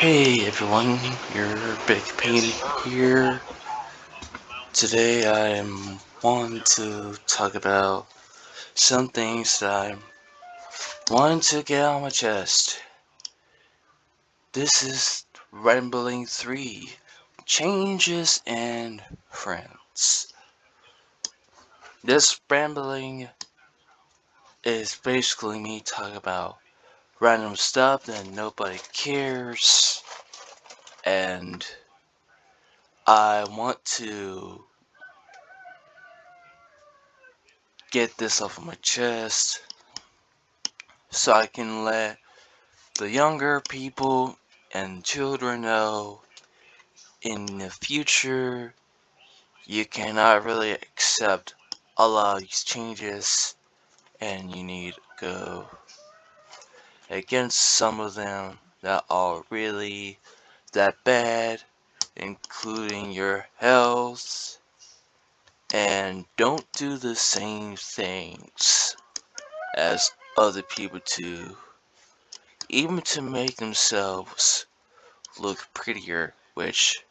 Hey everyone, your Big Pain here. Today I want to talk about some things that I want to get on my chest. This is Rambling 3 Changes and Friends. This rambling is basically me talking about random stuff that nobody cares, and I want to get this off of my chest so I can let the younger people and children know in the future you cannot really accept a lot of these changes and you need to go against some of them that are really that bad, including your health, and don't do the same things as other people do, even to make themselves look prettier, which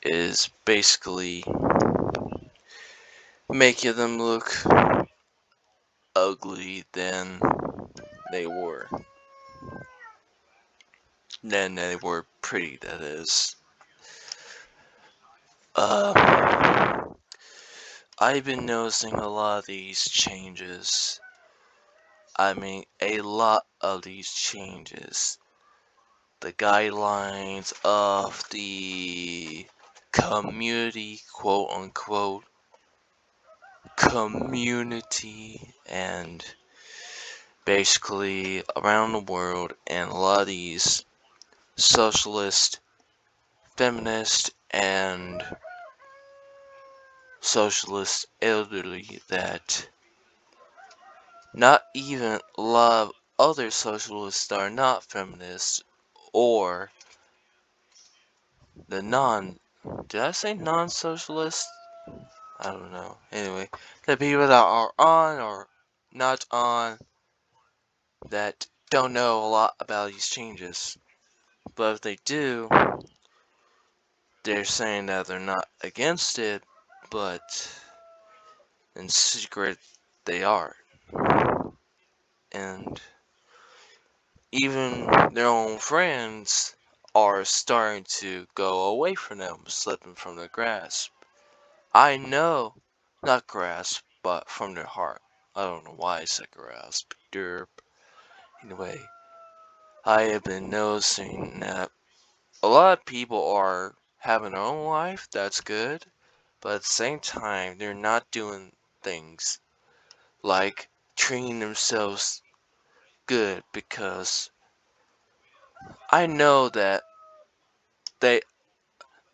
is basically making them look ugly they were than they were pretty, that is. Uh, I've been noticing a lot of these changes. I mean, a lot of these changes. The guidelines of the community, quote unquote, community, and basically around the world, and a lot of these socialist, feminist, and socialist elderly that not even a lot of other socialists that are not feminists or the did I say non-socialist? I don't know. Anyway, the people that are on or not on that don't know a lot about these changes. But if they do, they're saying that they're not against it, but in secret they are. And even their own friends are starting to go away from them, slipping from their grasp. I know, not grasp, but from their heart. I don't know why I said grasp. Derp. Anyway, I have been noticing that a lot of people are having their own life, that's good, but at the same time, they're not doing things like treating themselves good because I know that they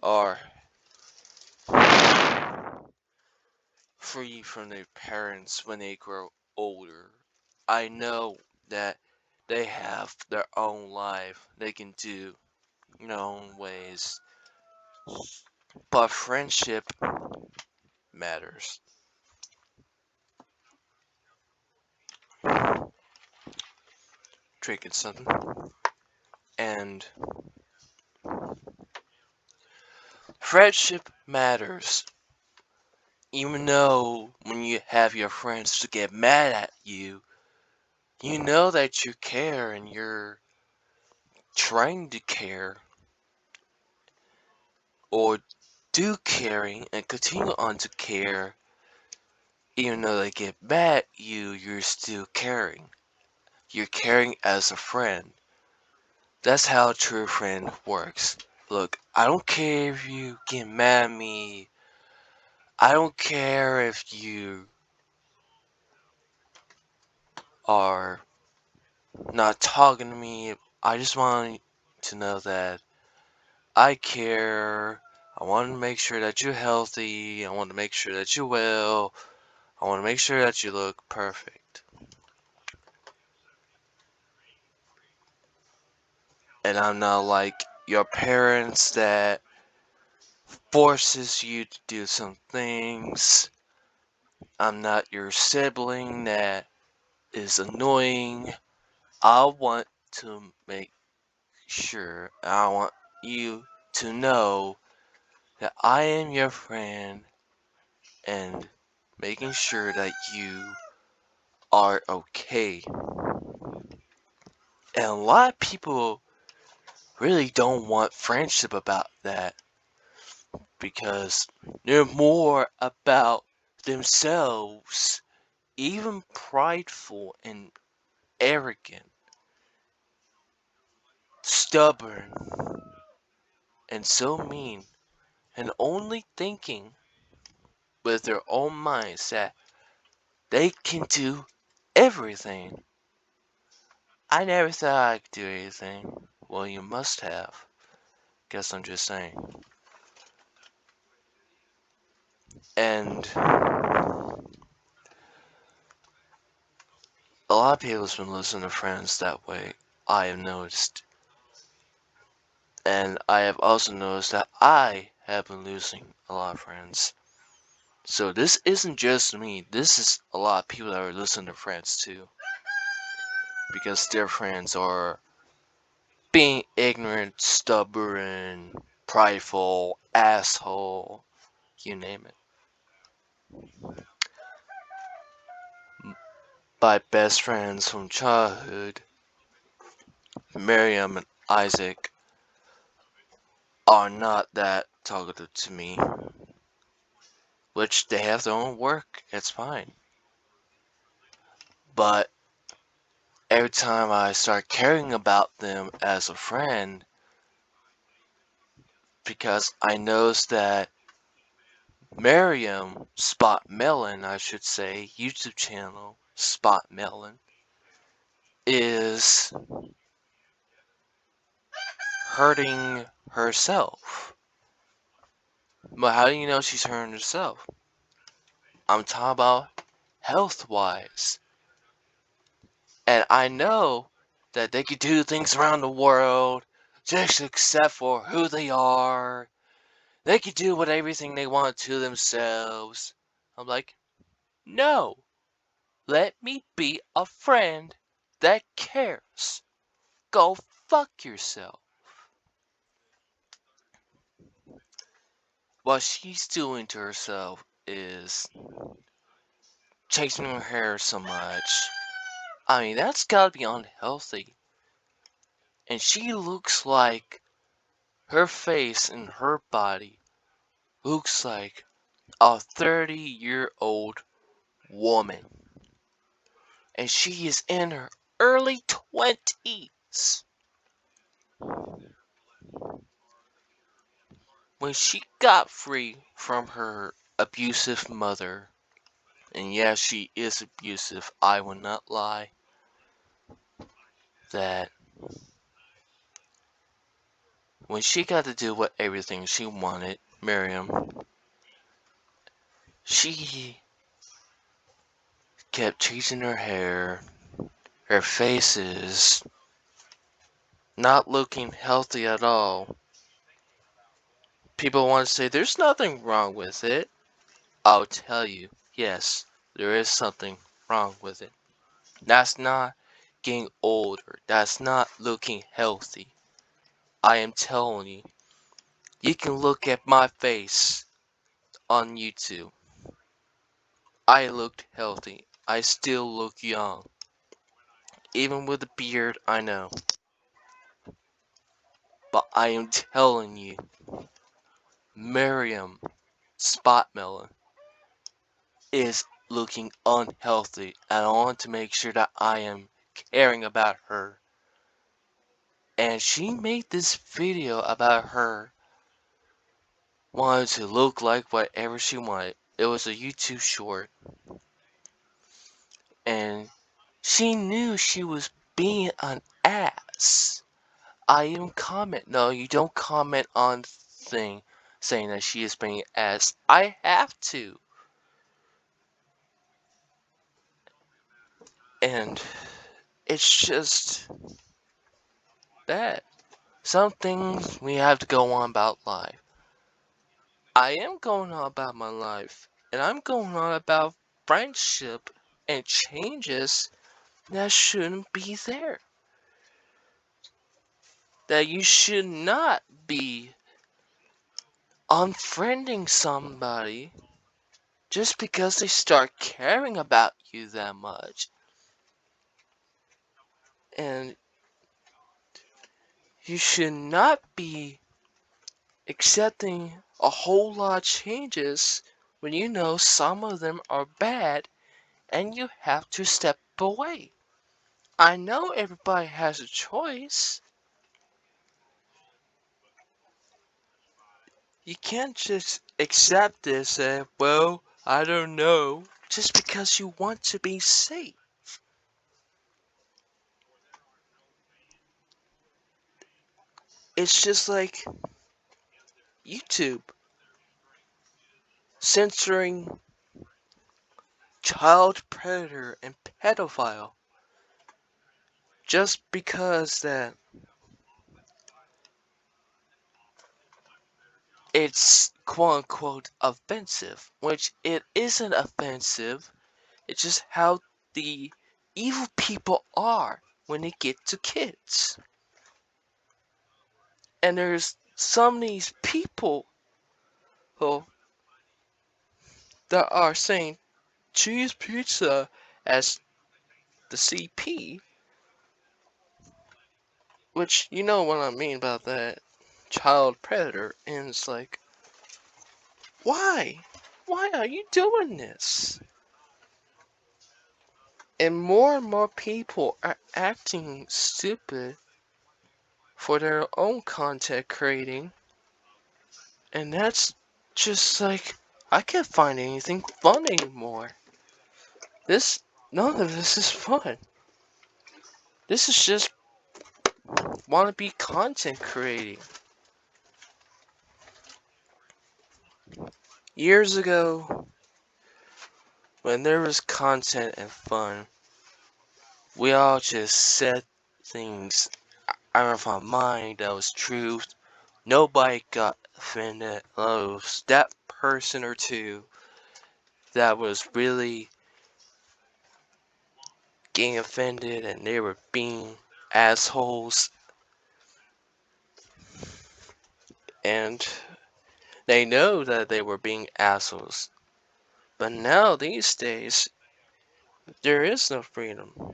are free from their parents when they grow older. I know that they have their own life they can do in their own ways, but friendship matters. Drinking something. And friendship matters. Even though when you have your friends to get mad at you, you know that you care and you're trying to care or do caring and continue on to care. Even though they get mad at you, you're still caring. You're caring as a friend. That's how a true friend works. Look, I don't care if you get mad at me. I don't care if you are not talking to me. I just want to know that I care. I want to make sure that you're healthy. I want to make sure that you're well. I want to make sure that you look perfect. And I'm not like your parents that forces you to do some things. I'm not your sibling that is annoying. I want to make sure, I want you to know that I am your friend and making sure that you are okay. And a lot of people really don't want friendship about that because they're more about themselves, even prideful and arrogant, stubborn, and so mean, and only thinking with their own minds that they can do everything. I never thought I could do anything. Well, you must have. Guess I'm just saying. And a lot of people have been losing their friends that way, I have noticed. And I have also noticed that I have been losing a lot of friends. So this isn't just me, this is a lot of people that are losing their friends too. Because their friends are being ignorant, stubborn, prideful, asshole, you name it. My best friends from childhood, Miriam and Isaac, are not that talkative to me. Which they have their own work, it's fine. But every time I start caring about them as a friend, because I noticed that Miriam Spot Melon, I should say, YouTube channel Spot Melon, is hurting herself. But how do you know she's hurting herself? I'm talking about health-wise. And I know that they could do things around the world just accept for who they are. They could do what everything they want to themselves. I'm like, no. Let me be a friend that cares. Go fuck yourself. What she's doing to herself is chasing her hair so much. I mean, that's gotta be unhealthy. And she looks like her face and her body looks like a 30-year-old woman. And she is in her early 20s. When she got free from her abusive mother, and yes, she is abusive, I will not lie, that when she got to do what everything she wanted, Miriam, she kept changing her hair, her face is not looking healthy at all. People want to say there's nothing wrong with it. I'll tell you, yes, there is something wrong with it. That's not getting older. That's not looking healthy. I am telling you. You can look at my face on YouTube. I looked healthy. I still look young. Even with a beard, I know. But I am telling you, Miriam Spotmelon is looking unhealthy. And I want to make sure that I am caring about her. And she made this video about her wanted to look like whatever she wanted. It was a YouTube short. And she knew she was being an ass. I even comment. No, you don't comment on thing saying that she is being an ass. I have to. And it's just bad. Some things we have to go on about life. I am going on about my life. And I'm going on about friendship and changes that shouldn't be there. that you should not be unfriending somebody just because they start caring about you that much. And you should not be accepting a whole lot of changes when you know some of them are bad and you have to step away. I know everybody has a choice. You can't just accept this and, well, I don't know, just because you want to be safe. It's just like YouTube censoring child predator and pedophile just because that it's quote unquote offensive, which it isn't offensive. It's just how the evil people are when they get to kids. And there's some of these people who that are saying cheese pizza as the CP, which you know what I mean about that child predator, and it's like, why? Why are you doing this? And more people are acting stupid for their own content creating, and that's just like, I can't find anything fun anymore. This, none of this is fun. This is just wannabe content creating. Years ago, when there was content and fun, we all just said things out of our mind that was truth. Nobody got offended. Oh, it was that person or two that was really getting offended and they were being assholes. And they know that they were being assholes. But now, these days, there is no freedom.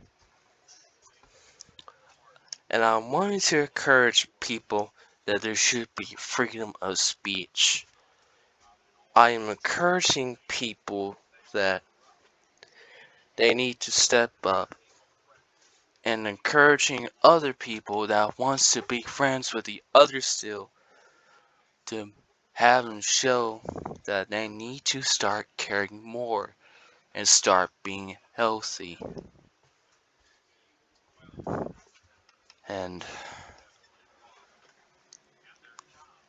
And I'm wanting to encourage people that there should be freedom of speech. I am encouraging people that they need to step up and encouraging other people that wants to be friends with the others still to have them show that they need to start caring more and start being healthy. And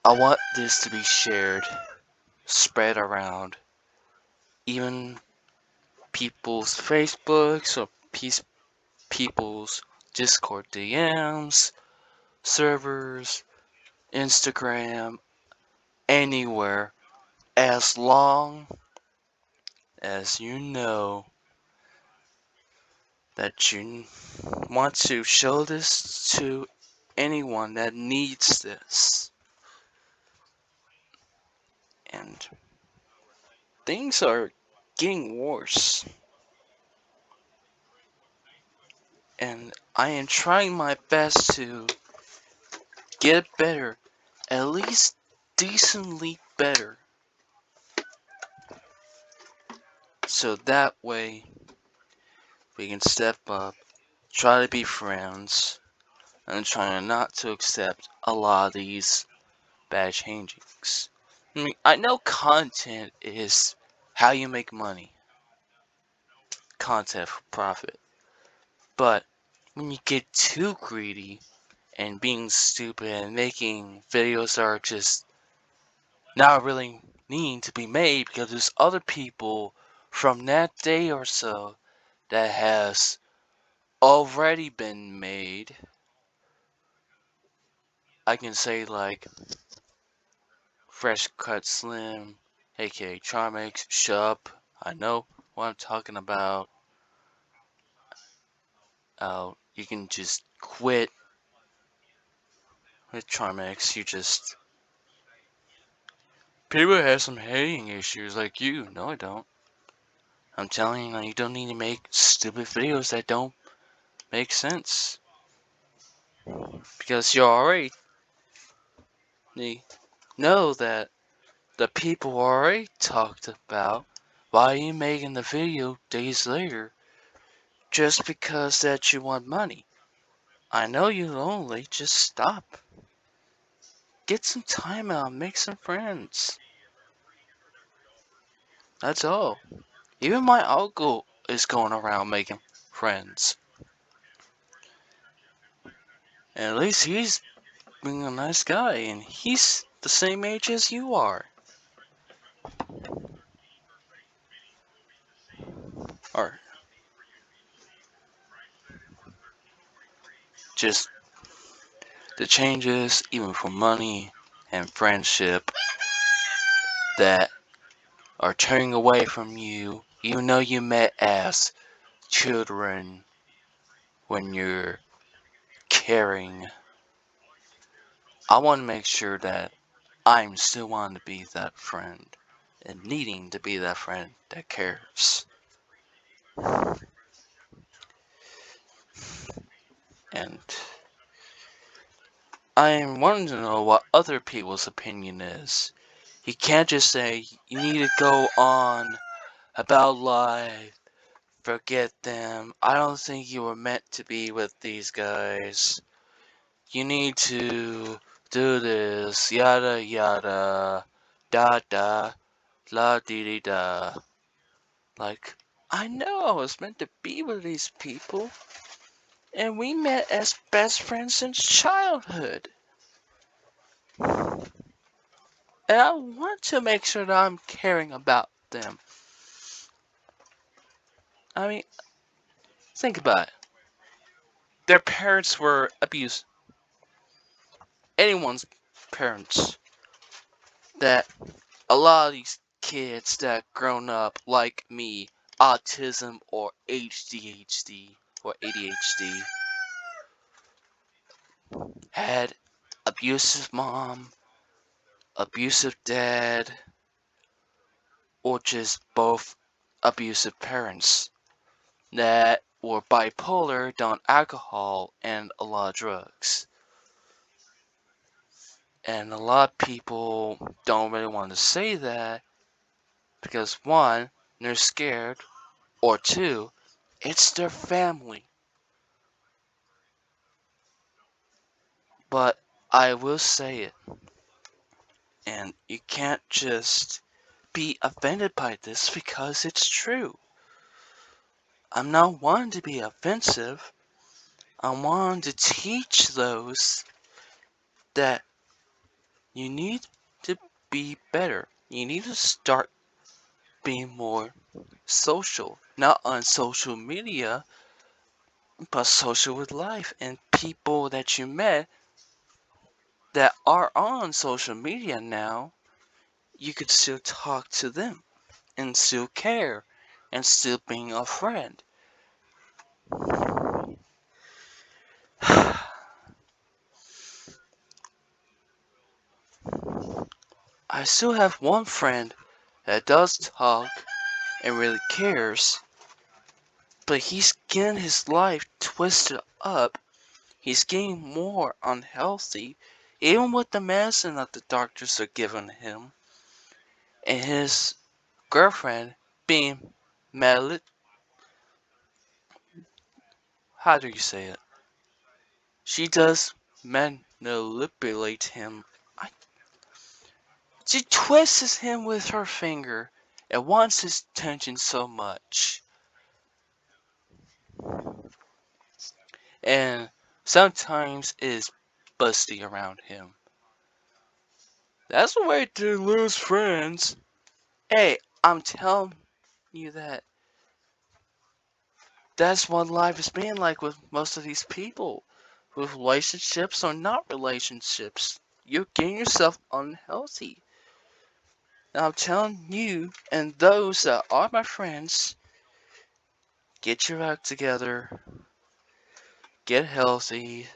I want this to be shared, spread around, even people's Facebooks or people's Discord DMs, servers, Instagram, anywhere, as long as you know that you want to show this to anyone that needs this. And things are getting worse. And I am trying my best to get better, at least decently better. So that way we can step up, try to be friends, and try not to accept a lot of these bad changings. I mean, I know content is how you make money, content for profit, but when you get too greedy and being stupid and making videos that are just not really needing to be made because there's other people from that day or so that has already been made. I can say like Fresh Cut Slim, aka Charmex, Shup. I know what I'm talking about. You can just quit with Charmex, you just... People have some hating issues like you. No, I don't. I'm telling you, you don't need to make stupid videos that don't make sense. Because you already know that the people already talked about why are you making the video days later just because that you want money. I know you're lonely, just stop. Get some time out, make some friends. That's all. Even my uncle is going around making friends. And at least he's being a nice guy, and he's the same age as you are. Or just the changes, even for money and friendship, that are turning away from you, even though you met as children when you're caring. I want to make sure that I'm still wanting to be that friend and needing to be that friend that cares. And I'm wanting to know what other people's opinion is. You can't just say you need to go on about life, forget them. I don't think you were meant to be with these guys. You need to do this, yada yada, da da, la dee dee da. Like, I know I was meant to be with these people, and we met as best friends since childhood. And I want to make sure that I'm caring about them. I mean, think about it. Their parents were abused. Anyone's parents. That a lot of these kids that grown up like me, autism or ADHD or ADHD, had abusive mom, abusive dad, or just both abusive parents that were bipolar, done alcohol, and a lot of drugs. And a lot of people don't really want to say that because one, they're scared, or two, it's their family. But I will say it, and you can't just be offended by this because it's true. I'm not wanting to be offensive. I'm wanting to teach those that you need to be better. You need to start being more social. Not on social media, but social with life. And people that you met that are on social media now, you could still talk to them and still care and still being a friend. I still have one friend that does talk and really cares, but he's getting his life twisted up. He's getting more unhealthy, even with the medicine that the doctors are giving him, and his girlfriend being mal- how do you say it? She does manipulate him. She twists him with her finger and wants his attention so much. And sometimes is busty around him. That's a way to lose friends. Hey, I'm telling you that that's what life is being like with most of these people. With relationships or not relationships. You're getting yourself unhealthy. And I'm telling you and those that are my friends, get your act together, get healthy,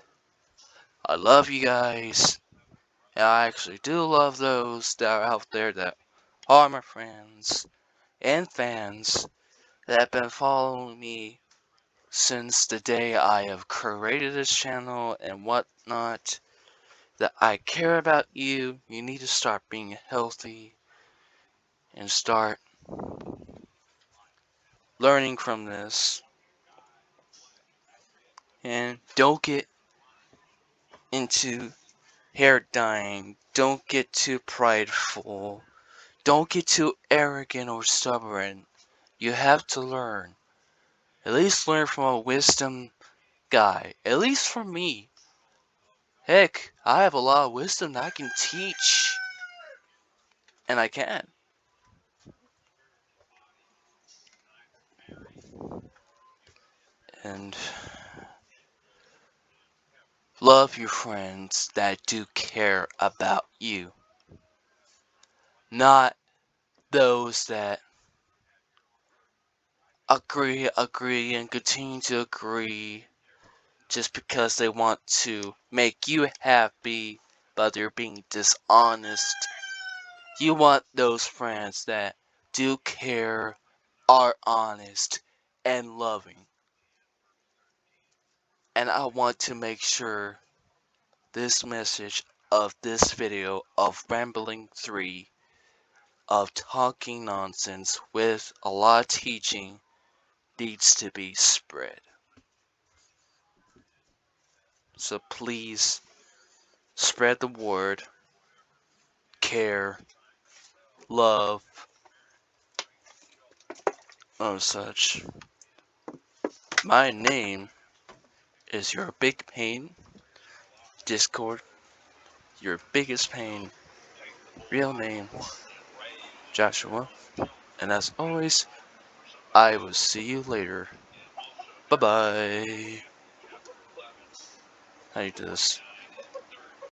I love you guys. And I actually do love those that are out there that are my friends and fans that have been following me since the day I have created this channel and whatnot. That I care about you. You need to start being healthy and start learning from this. And don't get into hair dyeing. Don't get too prideful. Don't get too arrogant or stubborn. You have to learn. At least learn from a wisdom guy. At least from me. Heck, I have a lot of wisdom that I can teach. And I can. And love your friends that do care about you. Not those that agree, and continue to agree just because they want to make you happy, but they're being dishonest. You want those friends that do care, are honest, and loving. And I want to make sure this message of this video of Rambling 3, of talking nonsense with a lot of teaching, needs to be spread. So please spread the word, care, love, and such. My name is your big pain. Discord, your biggest pain. Real name, Joshua. And as always, I will see you later. Bye bye. How do you do this?